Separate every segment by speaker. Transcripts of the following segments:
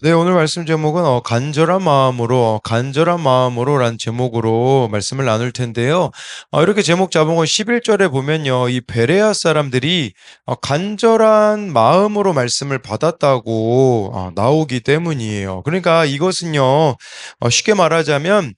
Speaker 1: 네, 오늘 말씀 제목은 간절한 마음으로란 제목으로 말씀을 나눌 텐데요. 이렇게 제목 잡은 건 11절에 보면요. 이 베레아 사람들이 간절한 마음으로 말씀을 받았다고 나오기 때문이에요. 그러니까 이것은요. 쉽게 말하자면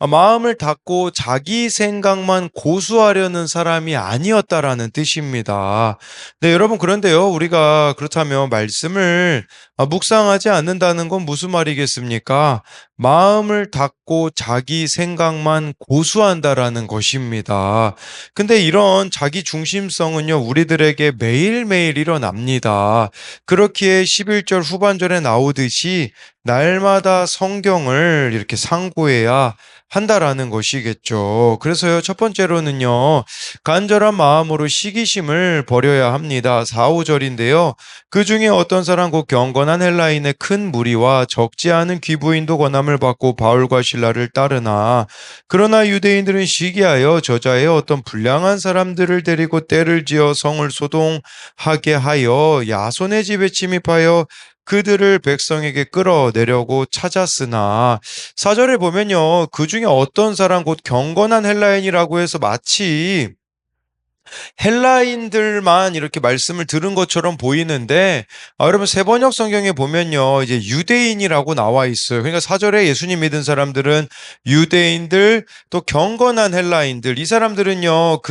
Speaker 1: 마음을 닫고 자기 생각만 고수하려는 사람이 아니었다라는 뜻입니다. 네, 여러분, 그런데요, 우리가 그렇다면 말씀을 묵상하지 않는다는 건 무슨 말이겠습니까? 마음을 닫고 자기 생각만 고수한다라는 것입니다. 근데 이런 자기 중심성은요, 우리들에게 매일매일 일어납니다. 그렇기에 11절 후반절에 나오듯이 날마다 성경을 이렇게 상고해야 한다라는 것이겠죠. 그래서요, 첫 번째로는요, 간절한 마음으로 시기심을 버려야 합니다. 4, 5절인데요. 그 중에 어떤 사람 곧 경건한 헬라인의 큰 무리와 적지 않은 귀부인도 권함을 받고 바울과 신라를 따르나 그러나 유대인들은 시기하여 저자의 어떤 불량한 사람들을 데리고 떼를 지어 성을 소동하게 하여 야손의 집에 침입하여 그들을 백성에게 끌어내려고 찾았으나 4절에 보면요. 그 중에 어떤 사람 곧 경건한 헬라인이라고 해서 마치 헬라인들만 이렇게 말씀을 들은 것처럼 보이는데 여러분 세번역 성경에 보면요. 이제 유대인이라고 나와 있어요. 그러니까 4절에 예수님 믿은 사람들은 유대인들 또 경건한 헬라인들 이 사람들은요.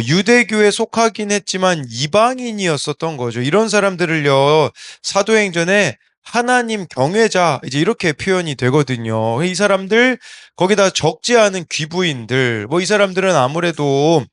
Speaker 1: 유대교에 속하긴 했지만 이방인이었었던 거죠. 이런 사람들을요. 사도행전에 하나님 경외자 이제 이렇게 표현이 되거든요. 이 사람들 거기다 적지 않은 귀부인들 뭐 이 사람들은 아무래도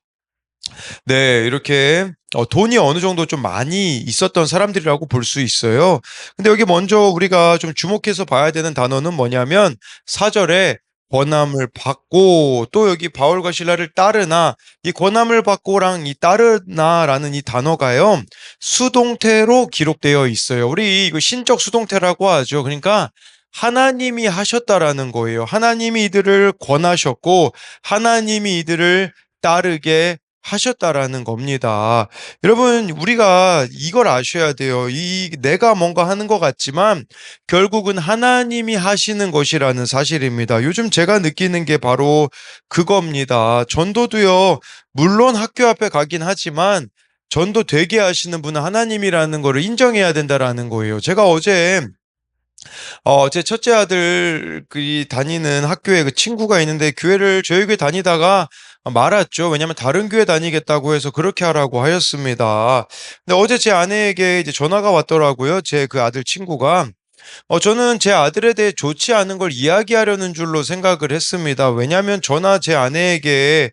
Speaker 1: 네, 이렇게 돈이 어느 정도 좀 많이 있었던 사람들이라고 볼 수 있어요. 근데 여기 먼저 우리가 좀 주목해서 봐야 되는 단어는 뭐냐면 4절에 권함을 받고 또 여기 바울과 실라를 따르나 이 권함을 받고랑 이 따르나라는 이 단어가요. 수동태로 기록되어 있어요. 우리 이거 신적 수동태라고 하죠. 그러니까 하나님이 하셨다라는 거예요. 하나님이 이들을 권하셨고 하나님이 이들을 따르게 하셨다라는 겁니다. 여러분, 우리가 이걸 아셔야 돼요. 내가 뭔가 하는 것 같지만 결국은 하나님이 하시는 것이라는 사실입니다. 요즘 제가 느끼는 게 바로 그겁니다. 전도도요, 물론 학교 앞에 가긴 하지만 전도 되게 하시는 분은 하나님이라는 거를 인정해야 된다라는 거예요. 제가 어제 제 첫째 아들이 다니는 학교에 그 친구가 있는데 교회를 저희 교회 다니다가 말았죠. 왜냐면 다른 교회 다니겠다고 해서 그렇게 하라고 하였습니다. 근데 어제 제 아내에게 이제 전화가 왔더라고요. 제 그 아들 친구가. 저는 제 아들에 대해 좋지 않은 걸 이야기하려는 줄로 생각을 했습니다. 왜냐하면 저나 제 아내에게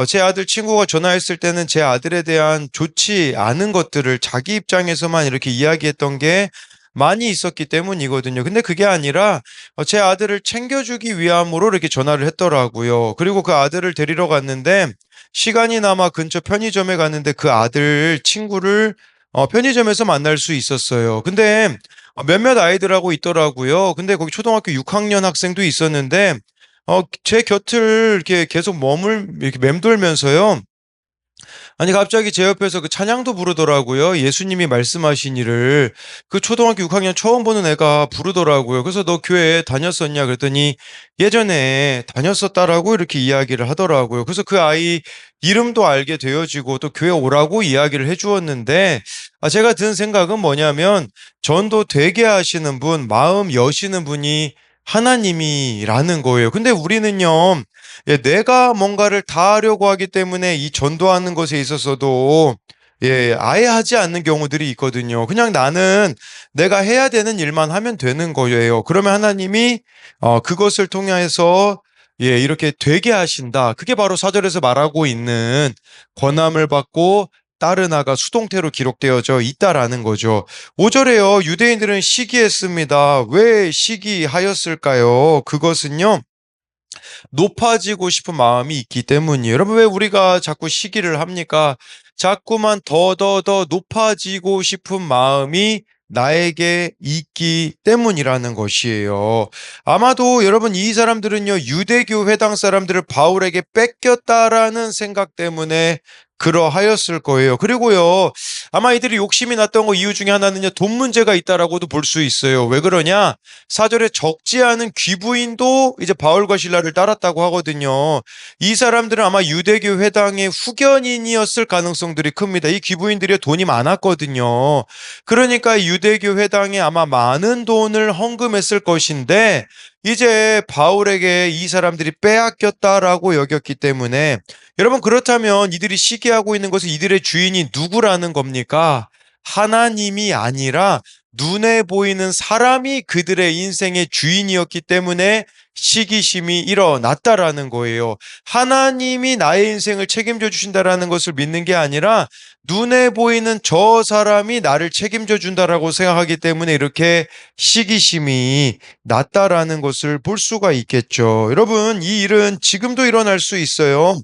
Speaker 1: 제 아들 친구가 전화했을 때는 제 아들에 대한 좋지 않은 것들을 자기 입장에서만 이렇게 이야기했던 게 많이 있었기 때문이거든요. 근데 그게 아니라 제 아들을 챙겨주기 위함으로 이렇게 전화를 했더라고요. 그리고 그 아들을 데리러 갔는데 시간이 남아 근처 편의점에 갔는데 그 아들 친구를 편의점에서 만날 수 있었어요. 근데 몇몇 아이들하고 있더라고요. 근데 거기 초등학교 6학년 학생도 있었는데, 제 곁을 이렇게 계속 이렇게 맴돌면서요. 아니, 갑자기 제 옆에서 그 찬양도 부르더라고요. 예수님이 말씀하신 일을. 그 초등학교 6학년 처음 보는 애가 부르더라고요. 그래서 너 교회 다녔었냐? 그랬더니 예전에 다녔었다라고 이렇게 이야기를 하더라고요. 그래서 그 아이 이름도 알게 되어지고 또 교회 오라고 이야기를 해주었는데, 제가 든 생각은 뭐냐면 전도 되게 하시는 분, 마음 여시는 분이 하나님이라는 거예요. 근데 우리는요, 내가 뭔가를 다 하려고 하기 때문에 이 전도하는 것에 있어서도 아예 하지 않는 경우들이 있거든요. 그냥 나는 내가 해야 되는 일만 하면 되는 거예요. 그러면 하나님이 그것을 통해서 이렇게 되게 하신다. 그게 바로 사절에서 말하고 있는 권함을 받고 따르나가 수동태로 기록되어져 있다라는 거죠. 5절에요. 유대인들은 시기했습니다. 왜 시기하였을까요? 그것은요. 높아지고 싶은 마음이 있기 때문이에요. 여러분, 왜 우리가 자꾸 시기를 합니까? 자꾸만 더 높아지고 싶은 마음이 나에게 있기 때문이라는 것이에요. 아마도 여러분 이 사람들은요, 유대교 회당 사람들을 바울에게 뺏겼다라는 생각 때문에 그러하였을 거예요. 그리고요, 아마 이들이 욕심이 났던 거 이유 중에 하나는요, 돈 문제가 있다라고도 볼 수 있어요. 왜 그러냐? 4절에 적지 않은 귀부인도 이제 바울과 실라를 따랐다고 하거든요. 이 사람들은 아마 유대교 회당의 후견인이었을 가능성들이 큽니다. 이 귀부인들이 돈이 많았거든요. 그러니까 유대교 회당에 아마 많은 돈을 헌금했을 것인데, 이제 바울에게 이 사람들이 빼앗겼다라고 여겼기 때문에, 여러분, 그렇다면 이들이 시기하고 있는 것은 이들의 주인이 누구라는 겁니까? 하나님이 아니라 눈에 보이는 사람이 그들의 인생의 주인이었기 때문에 시기심이 일어났다라는 거예요. 하나님이 나의 인생을 책임져 주신다라는 것을 믿는 게 아니라 눈에 보이는 저 사람이 나를 책임져 준다라고 생각하기 때문에 이렇게 시기심이 났다라는 것을 볼 수가 있겠죠. 여러분, 이 일은 지금도 일어날 수 있어요.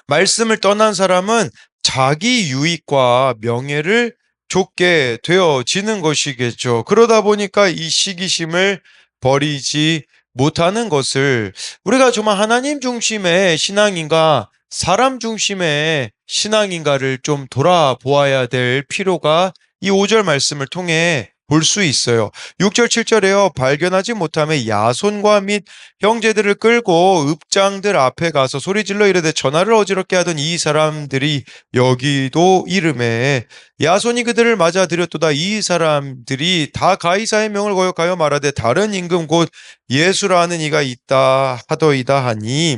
Speaker 1: 말씀을 떠난 사람은 자기 유익과 명예를 좇게 되어지는 것이겠죠. 그러다 보니까 이 시기심을 버리지 못하는 것을, 우리가 정말 하나님 중심의 신앙인가 사람 중심의 신앙인가를 좀 돌아보아야 될 필요가 이 5절 말씀을 통해 볼 수 있어요. 6절, 7절에요. 발견하지 못함에 야손과 및 형제들을 끌고 읍장들 앞에 가서 소리질러 이르되 전하를 어지럽게 하던 이 사람들이 여기도 이름에 야손이 그들을 맞아 들였도다. 이 사람들이 다 가이사의 명을 거역하여 말하되 다른 임금 곧 예수라는 이가 있다 하더이다 하니,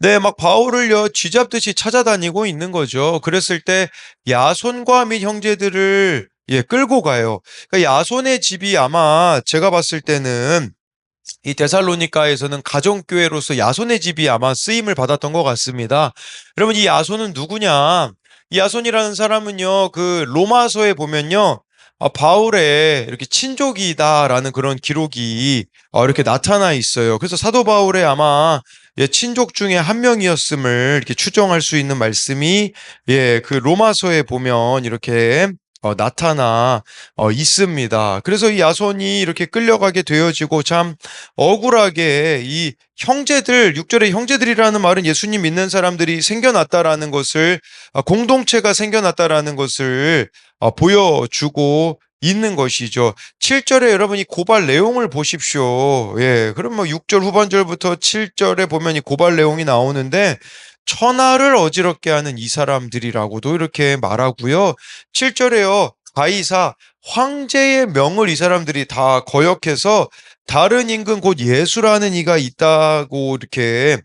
Speaker 1: 네, 막 바울을요, 쥐잡듯이 찾아다니고 있는 거죠. 그랬을 때 야손과 및 형제들을 끌고 가요. 그러니까 야손의 집이 아마 제가 봤을 때는 이 데살로니가에서는 가정교회로서 야손의 집이 아마 쓰임을 받았던 것 같습니다. 여러분, 이 야손은 누구냐? 이 야손이라는 사람은요, 그 로마서에 보면요, 바울의 이렇게 친족이다라는 그런 기록이 이렇게 나타나 있어요. 그래서 사도 바울의 아마 친족 중에 한 명이었음을 이렇게 추정할 수 있는 말씀이 그 로마서에 보면 이렇게 나타나 있습니다. 그래서 이 야손이 이렇게 끌려가게 되어지고 참 억울하게 이 형제들, 6절에 형제들이라는 말은 예수님 믿는 사람들이 생겨났다라는 것을, 공동체가 생겨났다라는 것을 보여주고 있는 것이죠. 7절에 여러분이 고발 내용을 보십시오. 그럼 뭐 6절 후반절부터 7절에 보면 이 고발 내용이 나오는데, 천하를 어지럽게 하는 이 사람들이라고도 이렇게 말하고요. 7절에요. 가이사 황제의 명을 이 사람들이 다 거역해서 다른 임금 곧 예수라는 이가 있다고 이렇게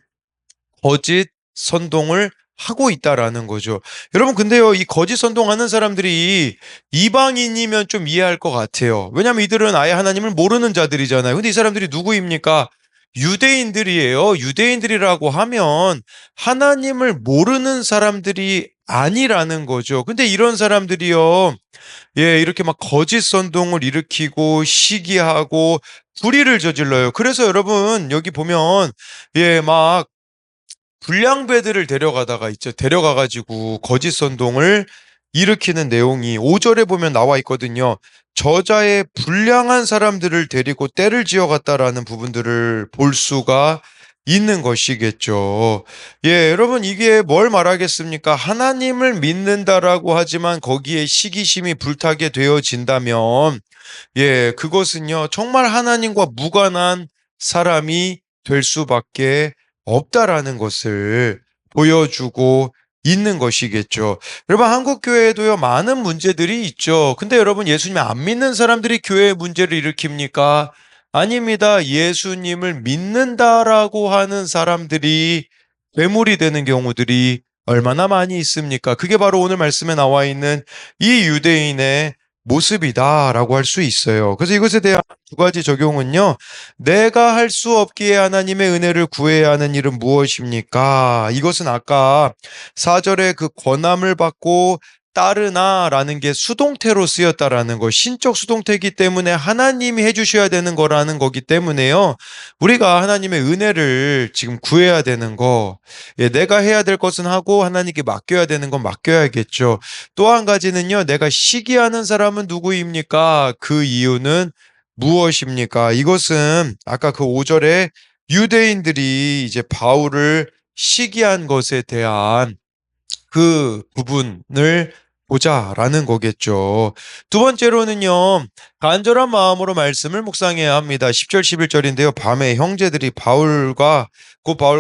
Speaker 1: 거짓 선동을 하고 있다라는 거죠. 여러분, 근데요, 이 거짓 선동하는 사람들이 이방인이면 좀 이해할 것 같아요. 왜냐하면 이들은 아예 하나님을 모르는 자들이잖아요. 근데 이 사람들이 누구입니까? 유대인들이에요. 유대인들이라고 하면 하나님을 모르는 사람들이 아니라는 거죠. 근데 이런 사람들이요, 이렇게 막 거짓 선동을 일으키고 시기하고 불의를 저질러요. 그래서 여러분, 여기 보면, 막 불량배들을 데려가다가 있죠. 데려가가지고 거짓 선동을 일으키는 내용이 5절에 보면 나와 있거든요. 저자의 불량한 사람들을 데리고 떼를 지어갔다라는 부분들을 볼 수가 있는 것이겠죠. 여러분, 이게 뭘 말하겠습니까? 하나님을 믿는다라고 하지만 거기에 시기심이 불타게 되어진다면, 그것은요, 정말 하나님과 무관한 사람이 될 수밖에 없다라는 것을 보여주고 있는 것이겠죠. 여러분, 한국 교회에도요, 많은 문제들이 있죠. 근데 여러분, 예수님 안 믿는 사람들이 교회의 문제를 일으킵니까? 아닙니다. 예수님을 믿는다라고 하는 사람들이 괴물이 되는 경우들이 얼마나 많이 있습니까? 그게 바로 오늘 말씀에 나와 있는 이 유대인의 모습이다라고 할 수 있어요. 그래서 이것에 대한 두 가지 적용은요, 내가 할 수 없기에 하나님의 은혜를 구해야 하는 일은 무엇입니까? 이것은 아까 4절에 그 권함을 받고 따르나라는 게 수동태로 쓰였다라는 거, 신적 수동태이기 때문에 하나님이 해주셔야 되는 거라는 거기 때문에요. 우리가 하나님의 은혜를 지금 구해야 되는 거, 내가 해야 될 것은 하고 하나님께 맡겨야 되는 건 맡겨야겠죠. 또 한 가지는요, 내가 시기하는 사람은 누구입니까? 그 이유는 무엇입니까? 이것은 아까 그 5절에 유대인들이 이제 바울을 시기한 것에 대한 그 부분을 보자라는 거겠죠. 두 번째로는요. 간절한 마음으로 말씀을 묵상해야 합니다. 10절 11절인데요. 밤에 형제들이 바울과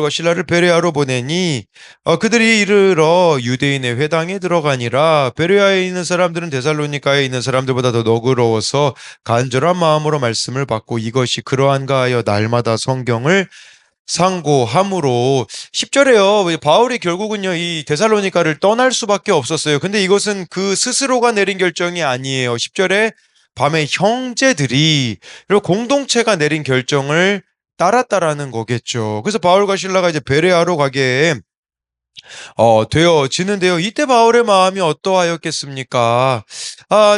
Speaker 1: 실라를 베레아로 보내니 그들이 이르러 유대인의 회당에 들어가니라. 베레아에 있는 사람들은 데살로니가에 있는 사람들보다 더 너그러워서 간절한 마음으로 말씀을 받고 이것이 그러한가 하여 날마다 성경을 상고함으로 10절에요. 바울이 결국은요, 이 데살로니가를 떠날 수밖에 없었어요. 근데 이것은 그 스스로가 내린 결정이 아니에요. 10절에 밤에 형제들이 그리고 공동체가 내린 결정을 따랐다라는 거겠죠. 그래서 바울과 실라가 이제 베레아로 가게 되어지는데요. 이때 바울의 마음이 어떠하였겠습니까?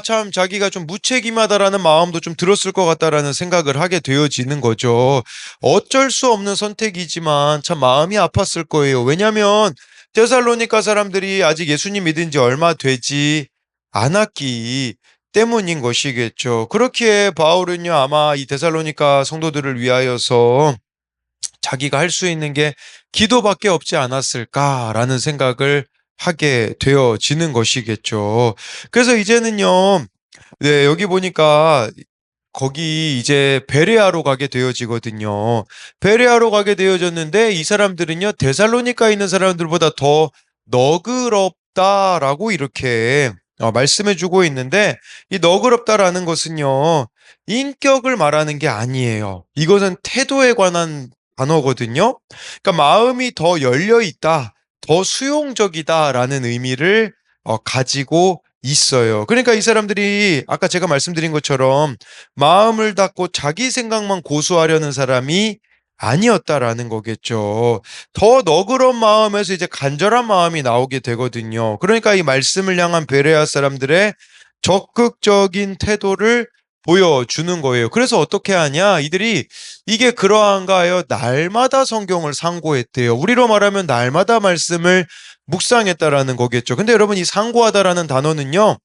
Speaker 1: 참 자기가 좀 무책임하다라는 마음도 좀 들었을 것 같다라는 생각을 하게 되어지는 거죠. 어쩔 수 없는 선택이지만 참 마음이 아팠을 거예요. 왜냐하면 데살로니가 사람들이 아직 예수님 믿은 지 얼마 되지 않았기 때문인 것이겠죠. 그렇기에 바울은요, 아마 이 데살로니가 성도들을 위하여서 자기가 할 수 있는 게 기도밖에 없지 않았을까라는 생각을 하게 되어지는 것이겠죠. 그래서 이제는요, 네, 여기 보니까 거기 이제 베레아로 가게 되어지거든요. 베레아로 가게 되어졌는데 이 사람들은요, 데살로니가에 있는 사람들보다 더 너그럽다라고 이렇게 말씀해 주고 있는데 이 너그럽다라는 것은요, 인격을 말하는 게 아니에요. 이것은 태도에 관한 단어거든요. 그러니까 마음이 더 열려 있다, 더 수용적이다라는 의미를 가지고 있어요. 그러니까 이 사람들이 아까 제가 말씀드린 것처럼 마음을 닫고 자기 생각만 고수하려는 사람이 아니었다라는 거겠죠. 더 너그러운 마음에서 이제 간절한 마음이 나오게 되거든요. 그러니까 이 말씀을 향한 베레아 사람들의 적극적인 태도를 보여주는 거예요. 그래서 어떻게 하냐? 이들이 이게 그러한가 하여 날마다 성경을 상고했대요. 우리로 말하면 날마다 말씀을 묵상했다라는 거겠죠. 근데 여러분 이 상고하다라는 단어는요.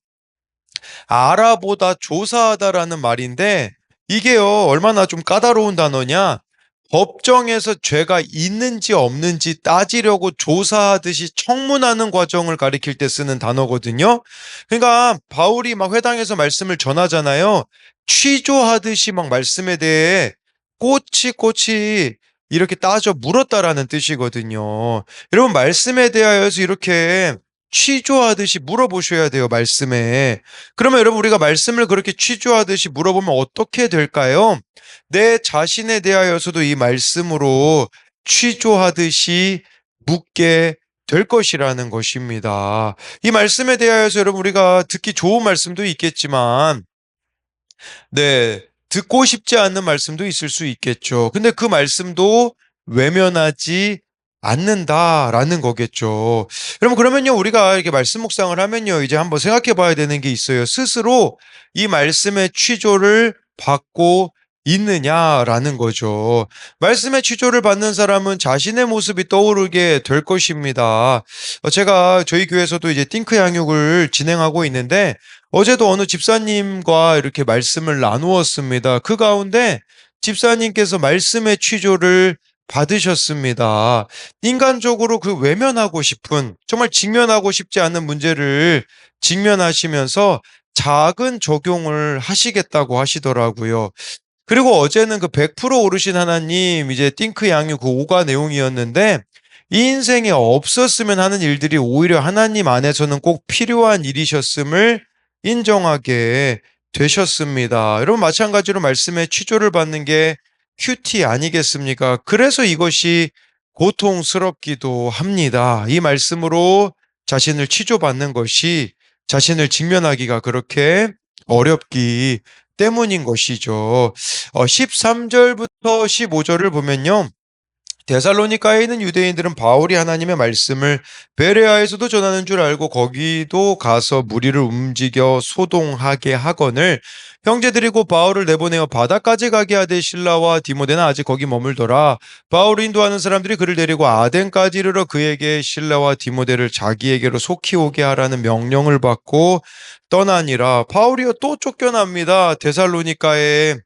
Speaker 1: 알아보다 조사하다라는 말인데 이게요. 얼마나 좀 까다로운 단어냐? 법정에서 죄가 있는지 없는지 따지려고 조사하듯이 청문하는 과정을 가리킬 때 쓰는 단어거든요. 그러니까 바울이 막 회당에서 말씀을 전하잖아요. 취조하듯이 막 말씀에 대해 꼬치꼬치 이렇게 따져 물었다라는 뜻이거든요. 여러분 말씀에 대하여서 이렇게 취조하듯이 물어보셔야 돼요, 말씀에. 그러면 여러분 우리가 말씀을 그렇게 취조하듯이 물어보면 어떻게 될까요? 내 자신에 대하여서도 이 말씀으로 취조하듯이 묻게 될 것이라는 것입니다. 이 말씀에 대하여서 여러분 우리가 듣기 좋은 말씀도 있겠지만, 네, 듣고 싶지 않는 말씀도 있을 수 있겠죠. 근데 그 말씀도 외면하지 않는다라는 거겠죠. 여러분, 그러면요, 우리가 이렇게 말씀 묵상을 하면요, 이제 한번 생각해 봐야 되는 게 있어요. 스스로 이 말씀의 취조를 받고 있느냐라는 거죠. 말씀의 취조를 받는 사람은 자신의 모습이 떠오르게 될 것입니다. 제가 저희 교회에서도 이제 띵크 양육을 진행하고 있는데, 어제도 어느 집사님과 이렇게 말씀을 나누었습니다. 그 가운데 집사님께서 말씀의 취조를 받으셨습니다. 인간적으로 그 외면하고 싶은, 정말 직면하고 싶지 않은 문제를 직면하시면서 작은 적용을 하시겠다고 하시더라고요. 그리고 어제는 그 100% 오르신 하나님, 이제 띵크 양육 그 5가 내용이었는데, 이 인생에 없었으면 하는 일들이 오히려 하나님 안에서는 꼭 필요한 일이셨음을 인정하게 되셨습니다. 여러분 마찬가지로 말씀에 취조를 받는 게 큐티 아니겠습니까? 그래서 이것이 고통스럽기도 합니다. 이 말씀으로 자신을 취조받는 것이 자신을 직면하기가 그렇게 어렵기 때문인 것이죠. 13절부터 15절을 보면요. 데살로니가에 있는 유대인들은 바울이 하나님의 말씀을 베레아에서도 전하는 줄 알고 거기도 가서 무리를 움직여 소동하게 하거늘 형제들이 곧 바울을 내보내어 바다까지 가게 하되 실라와 디모데는 아직 거기 머물더라. 바울을 인도하는 사람들이 그를 데리고 아덴까지 이르러 그에게 실라와 디모데를 자기에게로 속히 오게 하라는 명령을 받고 떠나니라. 바울이요 또 쫓겨납니다. 데살로니가에.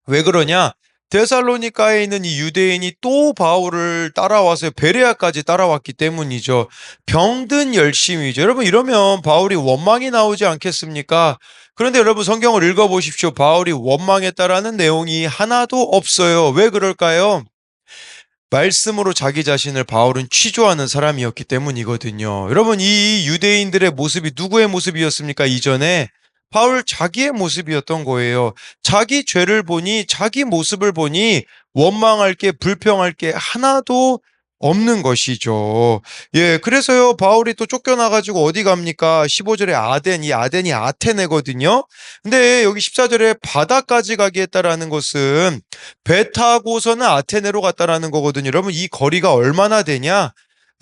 Speaker 1: 왜 그러냐? 데살로니가에 있는 이 유대인이 또 바울을 따라와서 베레아까지 따라왔기 때문이죠. 병든 열심이죠. 여러분 이러면 바울이 원망이 나오지 않겠습니까? 그런데 여러분 성경을 읽어보십시오. 바울이 원망했다라는 내용이 하나도 없어요. 왜 그럴까요? 말씀으로 자기 자신을 바울은 취조하는 사람이었기 때문이거든요. 여러분, 이 유대인들의 모습이 누구의 모습이었습니까? 이전에 바울 자기의 모습이었던 거예요. 자기 죄를 보니, 자기 모습을 보니 원망할 게, 불평할 게 하나도 없는 것이죠. 예, 그래서요, 바울이 또 쫓겨나가지고 어디 갑니까? 15절에 아덴, 이 아덴이 아테네거든요. 근데 여기 14절에 바다까지 가게 했다라는 것은 배 타고서는 아테네로 갔다라는 거거든요. 여러분 이 거리가 얼마나 되냐?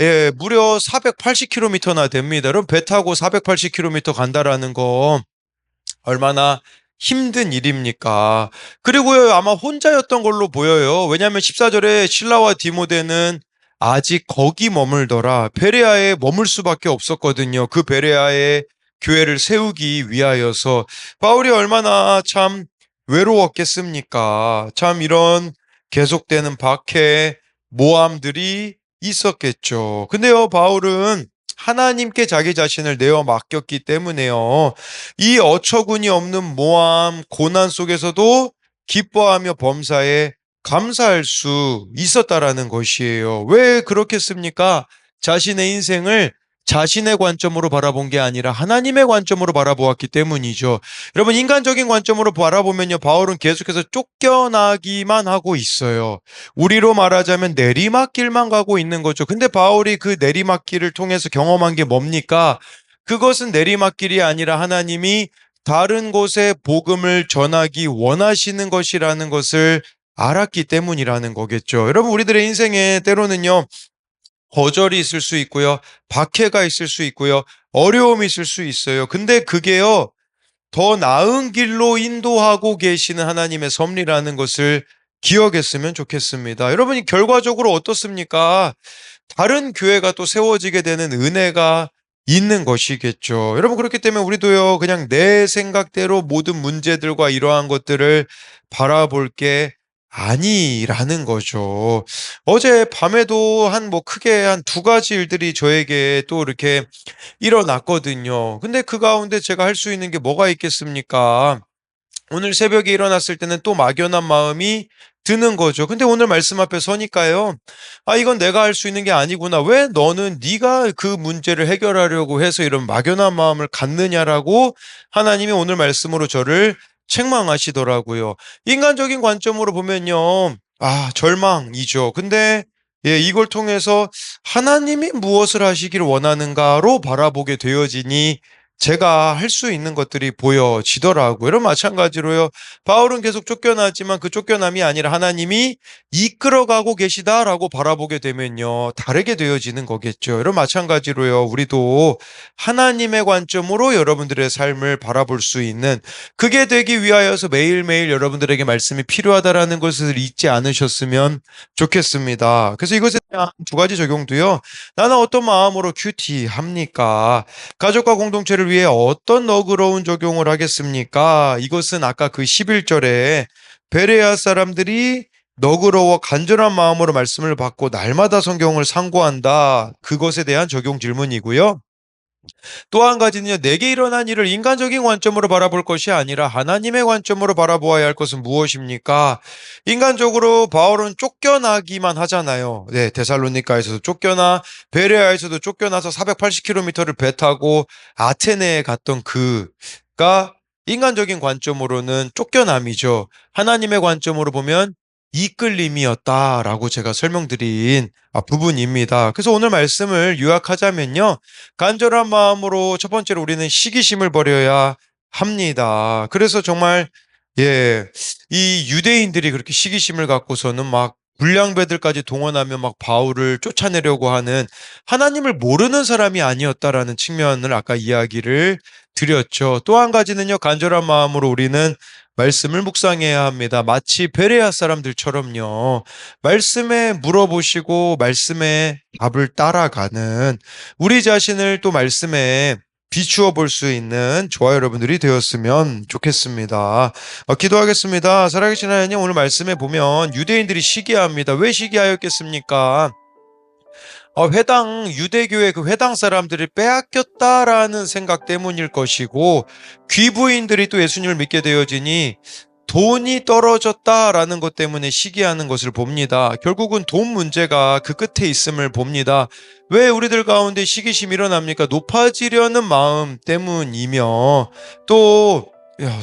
Speaker 1: 예, 무려 480km나 됩니다. 여러분 배 타고 480km 간다라는 거 얼마나 힘든 일입니까? 그리고요 아마 혼자였던 걸로 보여요. 왜냐하면 14절에 실라와 디모데는 아직 거기 머물더라. 베레아에 머물 수밖에 없었거든요. 그 베레아에 교회를 세우기 위하여서 바울이 얼마나 참 외로웠겠습니까? 참 이런 계속되는 박해, 모함들이 있었겠죠. 근데요, 바울은 하나님께 자기 자신을 내어 맡겼기 때문에요. 이 어처구니 없는 모함, 고난 속에서도 기뻐하며 범사에 감사할 수 있었다라는 것이에요. 왜 그렇겠습니까? 자신의 인생을 자신의 관점으로 바라본 게 아니라 하나님의 관점으로 바라보았기 때문이죠. 여러분, 인간적인 관점으로 바라보면요, 바울은 계속해서 쫓겨나기만 하고 있어요. 우리로 말하자면 내리막길만 가고 있는 거죠. 근데 바울이 그 내리막길을 통해서 경험한 게 뭡니까? 그것은 내리막길이 아니라 하나님이 다른 곳에 복음을 전하기 원하시는 것이라는 것을 알았기 때문이라는 거겠죠. 여러분, 우리들의 인생에 때로는요, 거절이 있을 수 있고요, 박해가 있을 수 있고요, 어려움이 있을 수 있어요. 근데 그게요, 더 나은 길로 인도하고 계시는 하나님의 섭리라는 것을 기억했으면 좋겠습니다. 여러분이 결과적으로 어떻습니까? 다른 교회가 또 세워지게 되는 은혜가 있는 것이겠죠. 여러분 그렇기 때문에 우리도요 그냥 내 생각대로 모든 문제들과 이러한 것들을 바라볼 게 아니라는 거죠. 어제 밤에도 한 뭐 크게 한 두 가지 일들이 저에게 또 이렇게 일어났거든요. 근데 그 가운데 제가 할 수 있는 게 뭐가 있겠습니까? 오늘 새벽에 일어났을 때는 또 막연한 마음이 드는 거죠. 근데 오늘 말씀 앞에 서니까요. 아, 이건 내가 할 수 있는 게 아니구나. 왜 너는 네가 그 문제를 해결하려고 해서 이런 막연한 마음을 갖느냐라고 하나님이 오늘 말씀으로 저를 책망하시더라고요. 인간적인 관점으로 보면요. 아, 절망이죠. 근데 예, 이걸 통해서 하나님이 무엇을 하시기를 원하는가로 바라보게 되어지니 제가 할 수 있는 것들이 보여지더라고요. 이런 마찬가지로요. 바울은 계속 쫓겨나지만 그 쫓겨남이 아니라 하나님이 이끌어가고 계시다라고 바라보게 되면요. 다르게 되어지는 거겠죠. 이런 마찬가지로요. 우리도 하나님의 관점으로 여러분들의 삶을 바라볼 수 있는 그게 되기 위하여서 매일매일 여러분들에게 말씀이 필요하다라는 것을 잊지 않으셨으면 좋겠습니다. 그래서 이것에 대한 두 가지 적용도요. 나는 어떤 마음으로 큐티합니까? 가족과 공동체를 위해 어떤 너그러운 적용을 하겠습니까? 이것은 아까 그 11절에 베레아 사람들이 너그러워 간절한 마음으로 말씀을 받고 날마다 성경을 상고한다. 그것에 대한 적용 질문이고요. 또 한 가지는요, 내게 일어난 일을 인간적인 관점으로 바라볼 것이 아니라 하나님의 관점으로 바라보아야 할 것은 무엇입니까? 인간적으로 바울은 쫓겨나기만 하잖아요. 네, 데살로니가에서도 쫓겨나, 베레아에서도 쫓겨나서 480km를 배 타고 아테네에 갔던 그가 인간적인 관점으로는 쫓겨남이죠. 하나님의 관점으로 보면 이끌림이었다라고 제가 설명드린 부분입니다. 그래서 오늘 말씀을 요약하자면요. 간절한 마음으로 첫 번째로 우리는 시기심을 버려야 합니다. 그래서 정말 예, 이 유대인들이 그렇게 시기심을 갖고서는 막 불량배들까지 동원하며 막 바울을 쫓아내려고 하는 하나님을 모르는 사람이 아니었다라는 측면을 아까 이야기를 드렸죠. 또 한 가지는요, 간절한 마음으로 우리는 말씀을 묵상해야 합니다. 마치 베레아 사람들처럼요. 말씀에 물어보시고 말씀에 답을 따라가는 우리 자신을 또 말씀에 비추어 볼 수 있는 저와 여러분들이 되었으면 좋겠습니다. 기도하겠습니다. 살아계신 하나님, 오늘 말씀에 보면 유대인들이 시기합니다. 왜 시기하였겠습니까? 유대교의 그 회당 사람들을 빼앗겼다라는 생각 때문일 것이고, 귀부인들이 또 예수님을 믿게 되어지니 돈이 떨어졌다라는 것 때문에 시기하는 것을 봅니다. 결국은 돈 문제가 그 끝에 있음을 봅니다. 왜 우리들 가운데 시기심이 일어납니까? 높아지려는 마음 때문이며, 또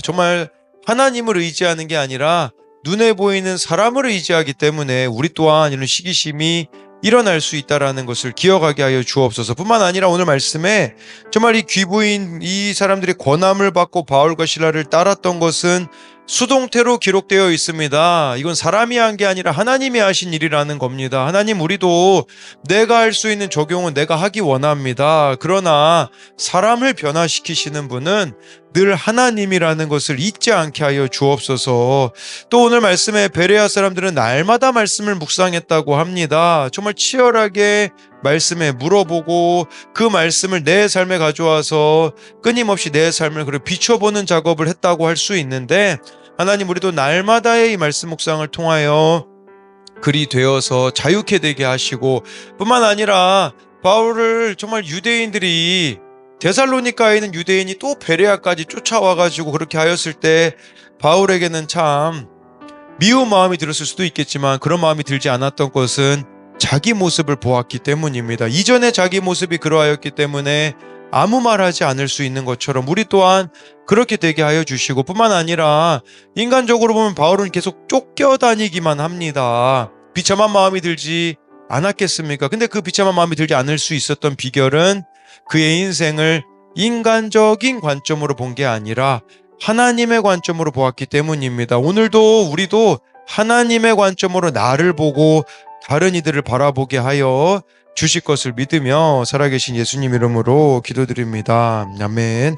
Speaker 1: 정말 하나님을 의지하는 게 아니라 눈에 보이는 사람을 의지하기 때문에 우리 또한 이런 시기심이 일어날 수 있다라는 것을 기억하게 하여 주옵소서. 뿐만 아니라 오늘 말씀에 정말 이 귀부인, 이 사람들이 권함을 받고 바울과 실라를 따랐던 것은 수동태로 기록되어 있습니다. 이건 사람이 한 게 아니라 하나님이 하신 일이라는 겁니다. 하나님, 우리도 내가 할 수 있는 적용은 내가 하기 원합니다. 그러나 사람을 변화시키시는 분은 늘 하나님이라는 것을 잊지 않게 하여 주옵소서. 또 오늘 말씀에 베레아 사람들은 날마다 말씀을 묵상했다고 합니다. 정말 치열하게 말씀에 물어보고 그 말씀을 내 삶에 가져와서 끊임없이 내 삶을 비춰보는 작업을 했다고 할 수 있는데, 하나님, 우리도 날마다의 이 말씀 묵상을 통하여 글이 되어서 자유케 되게 하시고, 뿐만 아니라 바울을 정말 유대인들이, 데살로니가에 있는 유대인이 또 베레아까지 쫓아와가지고 그렇게 하였을 때 바울에게는 참 미운 마음이 들었을 수도 있겠지만, 그런 마음이 들지 않았던 것은 자기 모습을 보았기 때문입니다. 이전에 자기 모습이 그러하였기 때문에 아무 말하지 않을 수 있는 것처럼 우리 또한 그렇게 되게 하여 주시고, 뿐만 아니라 인간적으로 보면 바울은 계속 쫓겨다니기만 합니다. 비참한 마음이 들지 않았겠습니까? 근데 그 비참한 마음이 들지 않을 수 있었던 비결은 그의 인생을 인간적인 관점으로 본 게 아니라 하나님의 관점으로 보았기 때문입니다. 오늘도 우리도 하나님의 관점으로 나를 보고 다른 이들을 바라보게 하여 주실 것을 믿으며 살아계신 예수님 이름으로 기도드립니다. 아멘.